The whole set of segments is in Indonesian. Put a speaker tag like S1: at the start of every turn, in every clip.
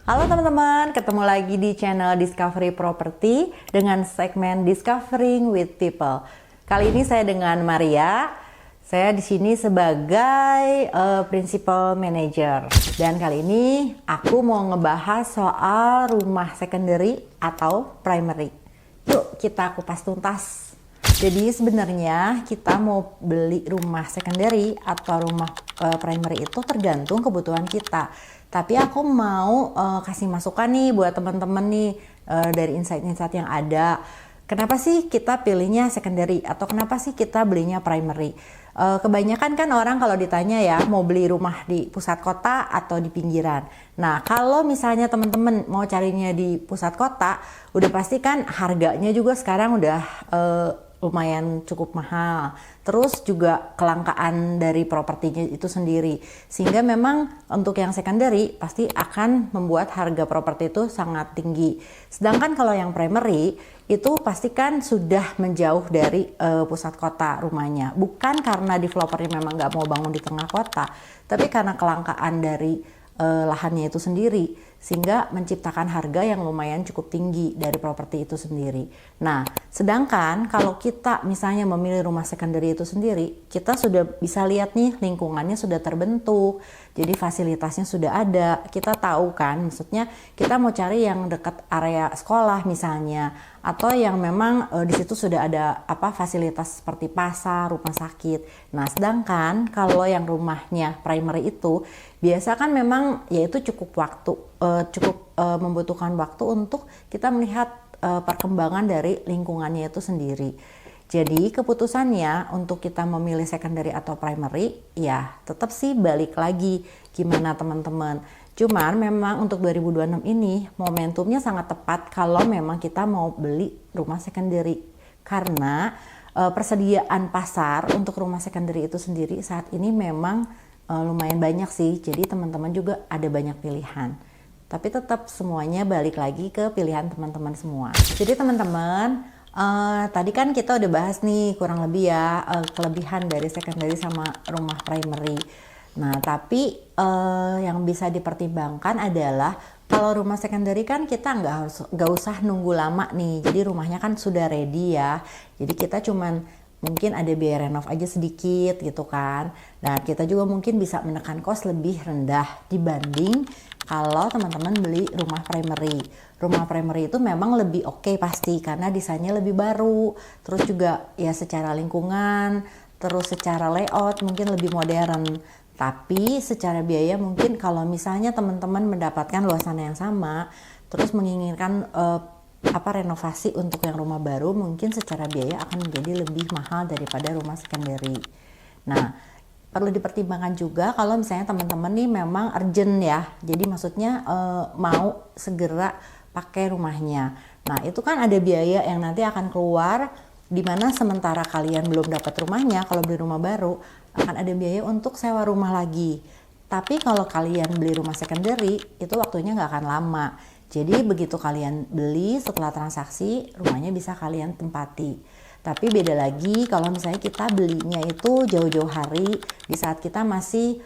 S1: Halo teman-teman, ketemu lagi di channel Discovery Property dengan segmen Discovering with People. Kali ini saya dengan Maria. Saya di sini sebagai Principal Manager. Dan kali ini aku mau ngebahas soal rumah secondary atau primary. Yuk kita kupas tuntas. Jadi sebenarnya kita mau beli rumah secondary atau rumah primary itu tergantung kebutuhan kita. Tapi aku mau kasih masukan nih buat teman-teman nih dari insight-insight yang ada. Kenapa sih kita pilihnya secondary atau kenapa sih kita belinya primary? Kebanyakan kan orang kalau ditanya ya mau beli rumah di pusat kota atau di pinggiran. Nah kalau misalnya teman-teman mau carinya di pusat kota, udah pasti kan harganya juga sekarang udah lumayan cukup mahal. Terus juga kelangkaan dari propertinya itu sendiri. Sehingga memang untuk yang secondary pasti akan membuat harga properti itu sangat tinggi. Sedangkan kalau yang primary itu pastikan sudah menjauh dari pusat kota rumahnya. Bukan karena developernya memang nggak mau bangun di tengah kota, tapi karena kelangkaan dari lahannya itu sendiri, sehingga menciptakan harga yang lumayan cukup tinggi dari properti itu sendiri. Nah, sedangkan kalau kita misalnya memilih rumah secondary itu sendiri, kita sudah bisa lihat nih lingkungannya sudah terbentuk, jadi fasilitasnya sudah ada. Kita tahu kan, maksudnya kita mau cari yang dekat area sekolah misalnya, atau yang memang di situ sudah ada fasilitas seperti pasar, rumah sakit. Nah, sedangkan kalau yang rumahnya primary itu biasa kan memang yaitu cukup membutuhkan waktu untuk kita melihat perkembangan dari lingkungannya itu sendiri. Jadi keputusannya untuk kita memilih secondary atau primary ya tetap sih balik lagi gimana teman-teman. Cuman memang untuk 2026 ini momentumnya sangat tepat kalau memang kita mau beli rumah secondary. Karena persediaan pasar untuk rumah secondary itu sendiri saat ini memang lumayan banyak sih. Jadi teman-teman juga ada banyak pilihan. Tapi tetap semuanya balik lagi ke pilihan teman-teman semua. Jadi teman-teman, tadi kan kita udah bahas nih kurang lebih ya kelebihan dari secondary sama rumah primary. Nah, tapi yang bisa dipertimbangkan adalah kalau rumah secondary kan kita nggak usah nunggu lama nih. Jadi rumahnya kan sudah ready ya. Jadi kita cuman mungkin ada biaya renov aja sedikit gitu kan. Nah, kita juga mungkin bisa menekan kos lebih rendah dibanding kalau teman-teman beli rumah primary. Rumah primary itu memang lebih oke pasti karena desainnya lebih baru. Terus juga ya secara lingkungan, terus secara layout mungkin lebih modern. Tapi secara biaya mungkin kalau misalnya teman-teman mendapatkan luasan yang sama, terus menginginkan renovasi untuk yang rumah baru, mungkin secara biaya akan menjadi lebih mahal daripada rumah secondary. Nah, perlu dipertimbangkan juga kalau misalnya teman-teman nih memang urgent ya. Jadi maksudnya mau segera pakai rumahnya. Nah, itu kan ada biaya yang nanti akan keluar di mana sementara kalian belum dapat rumahnya, kalau beli rumah baru akan ada biaya untuk sewa rumah lagi. Tapi kalau kalian beli rumah secondary, itu waktunya nggak akan lama. Jadi begitu kalian beli setelah transaksi, rumahnya bisa kalian tempati. Tapi beda lagi kalau misalnya kita belinya itu jauh-jauh hari, di saat kita masih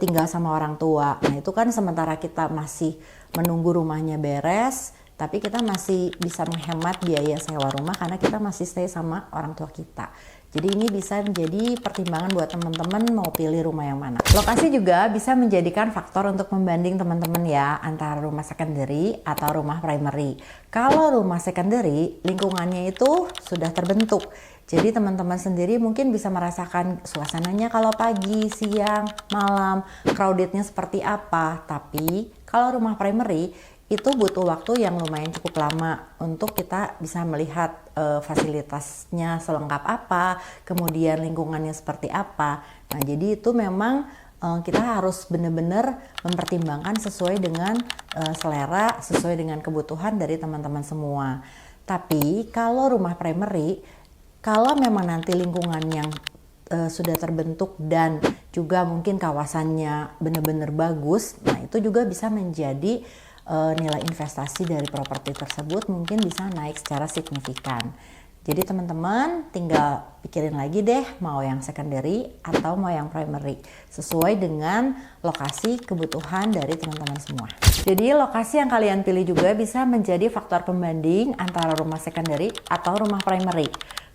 S1: tinggal sama orang tua. Nah itu kan sementara kita masih menunggu rumahnya beres, tapi kita masih bisa menghemat biaya sewa rumah karena kita masih stay sama orang tua kita. Jadi ini bisa menjadi pertimbangan buat teman-teman mau pilih rumah yang mana. Lokasi juga bisa menjadikan faktor untuk membanding teman-teman ya antara rumah secondary atau rumah primary. Kalau rumah secondary, lingkungannya itu sudah terbentuk. Jadi teman-teman sendiri mungkin bisa merasakan suasananya kalau pagi, siang, malam, crowdednya seperti apa. Tapi kalau rumah primary, itu butuh waktu yang lumayan cukup lama untuk kita bisa melihat fasilitasnya selengkap apa, kemudian lingkungannya seperti apa. Nah, jadi itu memang kita harus benar-benar mempertimbangkan sesuai dengan selera, sesuai dengan kebutuhan dari teman-teman semua. Tapi kalau rumah primary, kalau memang nanti lingkungan yang sudah terbentuk dan juga mungkin kawasannya benar-benar bagus, nah itu juga bisa menjadi nilai investasi dari properti tersebut mungkin bisa naik secara signifikan. Jadi teman-teman tinggal pikirin lagi deh mau yang secondary atau mau yang primary sesuai dengan lokasi kebutuhan dari teman-teman semua. Jadi lokasi yang kalian pilih juga bisa menjadi faktor pembanding antara rumah secondary atau rumah primary.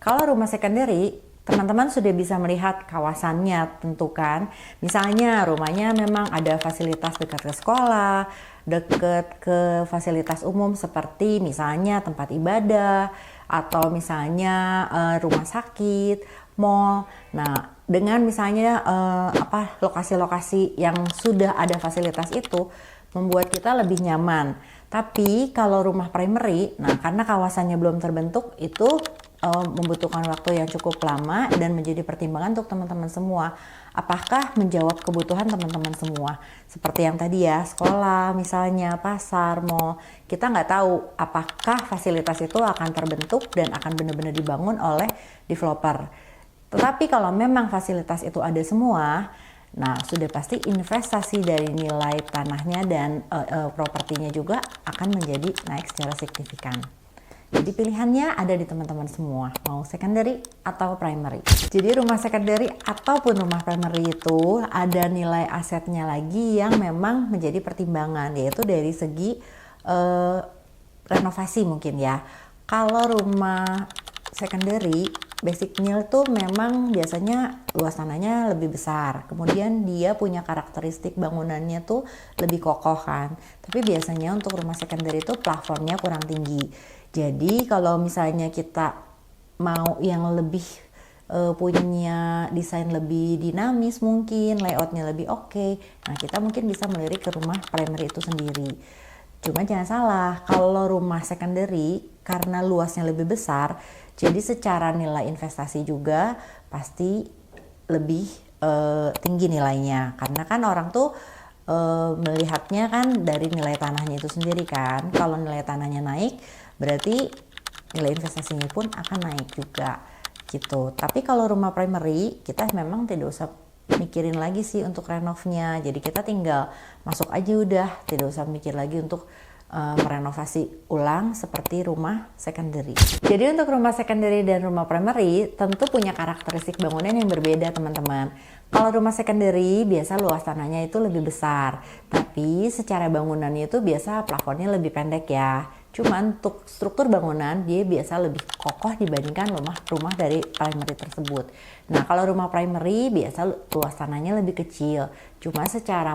S1: Kalau rumah secondary, teman-teman sudah bisa melihat kawasannya tentu kan. Misalnya rumahnya memang ada fasilitas dekat ke sekolah, dekat ke fasilitas umum seperti misalnya tempat ibadah, atau misalnya rumah sakit, mall. Nah, dengan misalnya lokasi-lokasi yang sudah ada fasilitas itu membuat kita lebih nyaman. Tapi kalau rumah primary, nah karena kawasannya belum terbentuk itu membutuhkan waktu yang cukup lama dan menjadi pertimbangan untuk teman-teman semua. Apakah menjawab kebutuhan teman-teman semua? Seperti yang tadi ya, sekolah misalnya, pasar, mall. Kita nggak tahu apakah fasilitas itu akan terbentuk dan akan benar-benar dibangun oleh developer. Tetapi kalau memang fasilitas itu ada semua, nah sudah pasti investasi dari nilai tanahnya dan propertinya juga akan menjadi naik secara signifikan. Jadi pilihannya ada di teman-teman semua, mau secondary atau primary. Jadi rumah secondary ataupun rumah primary itu ada nilai asetnya lagi yang memang menjadi pertimbangan, yaitu dari segi renovasi mungkin ya. Kalau rumah secondary, basic need tuh memang biasanya luas tanahnya lebih besar. Kemudian dia punya karakteristik bangunannya tuh lebih kokoh kan. Tapi biasanya untuk rumah secondary itu plafonnya kurang tinggi. Jadi kalau misalnya kita mau yang lebih punya desain lebih dinamis mungkin, layoutnya lebih oke, nah kita mungkin bisa melirik ke rumah primary itu sendiri. Cuma jangan salah, kalau rumah secondary karena luasnya lebih besar, jadi secara nilai investasi juga pasti lebih tinggi nilainya. Karena kan orang tuh melihatnya kan dari nilai tanahnya itu sendiri kan. Kalau nilai tanahnya naik, berarti nilai investasinya pun akan naik juga gitu. Tapi kalau rumah primary, kita memang tidak usah mikirin lagi sih untuk renovnya. Jadi kita tinggal masuk aja udah, tidak usah mikir lagi untuk merenovasi ulang seperti rumah secondary. Jadi untuk rumah secondary dan rumah primary tentu punya karakteristik bangunan yang berbeda teman-teman. Kalau rumah secondary biasa luas tanahnya itu lebih besar, tapi secara bangunannya itu biasa plafonnya lebih pendek ya. Cuman untuk struktur bangunan dia biasa lebih kokoh dibandingkan rumah dari primary tersebut. Nah kalau rumah primary biasa luas tanahnya lebih kecil. Cuma secara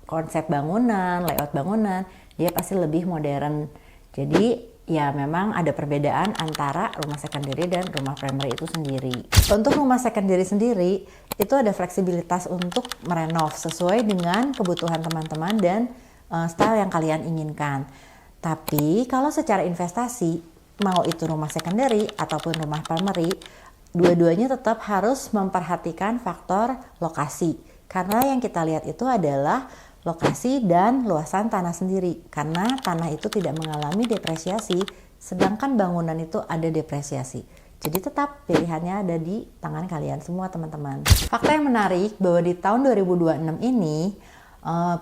S1: konsep bangunan, layout bangunan dia pasti lebih modern. Jadi ya memang ada perbedaan antara rumah secondary dan rumah primary itu sendiri. Untuk rumah secondary sendiri itu ada fleksibilitas untuk merenov sesuai dengan kebutuhan teman-teman dan style yang kalian inginkan. Tapi kalau secara investasi, mau itu rumah secondary ataupun rumah primary, dua-duanya tetap harus memperhatikan faktor lokasi. Karena yang kita lihat itu adalah lokasi dan luasan tanah sendiri. Karena tanah itu tidak mengalami depresiasi, sedangkan bangunan itu ada depresiasi. Jadi tetap pilihannya ada di tangan kalian semua teman-teman. Fakta yang menarik bahwa di tahun 2026 ini,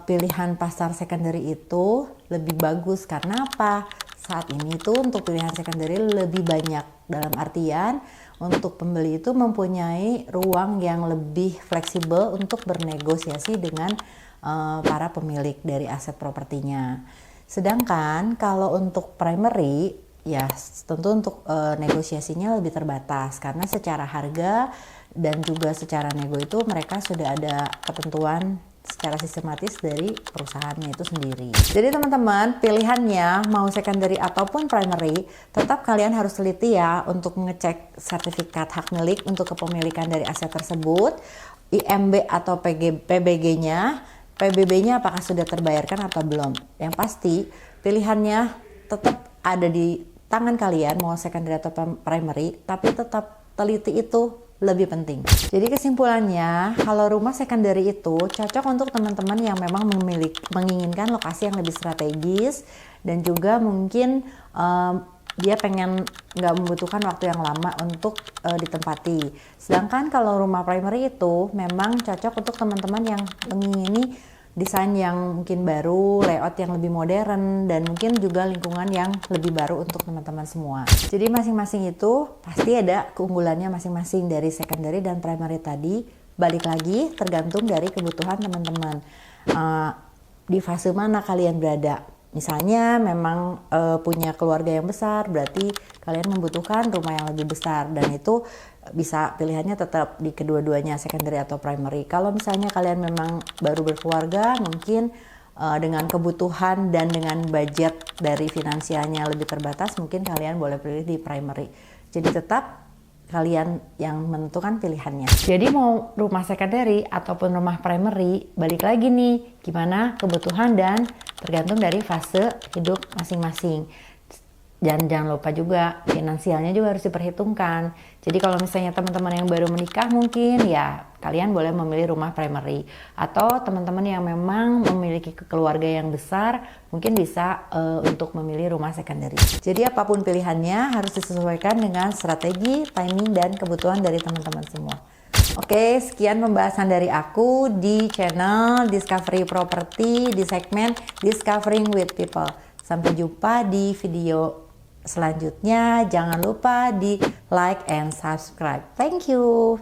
S1: pilihan pasar secondary itu lebih bagus. Karena apa? Saat ini tuh untuk pilihan secondary lebih banyak, dalam artian untuk pembeli itu mempunyai ruang yang lebih fleksibel untuk bernegosiasi dengan para pemilik dari aset propertinya. Sedangkan kalau untuk primary ya tentu untuk negosiasinya lebih terbatas karena secara harga dan juga secara nego itu mereka sudah ada ketentuan secara sistematis dari perusahaannya itu sendiri. Jadi teman-teman, pilihannya mau secondary ataupun primary, tetap kalian harus teliti ya untuk mengecek sertifikat hak milik untuk kepemilikan dari aset tersebut, IMB atau PBG-nya, PBB-nya apakah sudah terbayarkan atau belum. Yang pasti pilihannya tetap ada di tangan kalian mau secondary atau primary, tapi tetap teliti itu lebih penting. Jadi kesimpulannya, kalau rumah secondary itu cocok untuk teman-teman yang memang menginginkan lokasi yang lebih strategis dan juga mungkin dia pengen nggak membutuhkan waktu yang lama untuk ditempati. Sedangkan kalau rumah primary itu memang cocok untuk teman-teman yang mengingini desain yang mungkin baru, layout yang lebih modern, dan mungkin juga lingkungan yang lebih baru untuk teman-teman semua. Jadi masing-masing itu pasti ada keunggulannya masing-masing dari secondary dan primary tadi. Balik lagi tergantung dari kebutuhan teman-teman. Di fase mana kalian berada. Misalnya memang punya keluarga yang besar, berarti kalian membutuhkan rumah yang lebih besar, dan itu bisa pilihannya tetap di kedua-duanya, secondary atau primary. Kalau misalnya kalian memang baru berkeluarga, mungkin dengan kebutuhan dan dengan budget dari finansialnya lebih terbatas, mungkin kalian boleh pilih di primary. Jadi tetap kalian yang menentukan pilihannya. Jadi mau rumah secondary ataupun rumah primary, balik lagi nih, gimana kebutuhan dan tergantung dari fase hidup masing-masing. Dan jangan lupa juga finansialnya juga harus diperhitungkan. Jadi kalau misalnya teman-teman yang baru menikah mungkin ya kalian boleh memilih rumah primary. Atau teman-teman yang memang memiliki keluarga yang besar mungkin bisa untuk memilih rumah secondary. Jadi apapun pilihannya harus disesuaikan dengan strategi, timing, dan kebutuhan dari teman-teman semua. Oke, sekian pembahasan dari aku di channel Discovery Property di segmen Discovering with People. Sampai jumpa di video selanjutnya. Jangan lupa di like and subscribe. Thank you.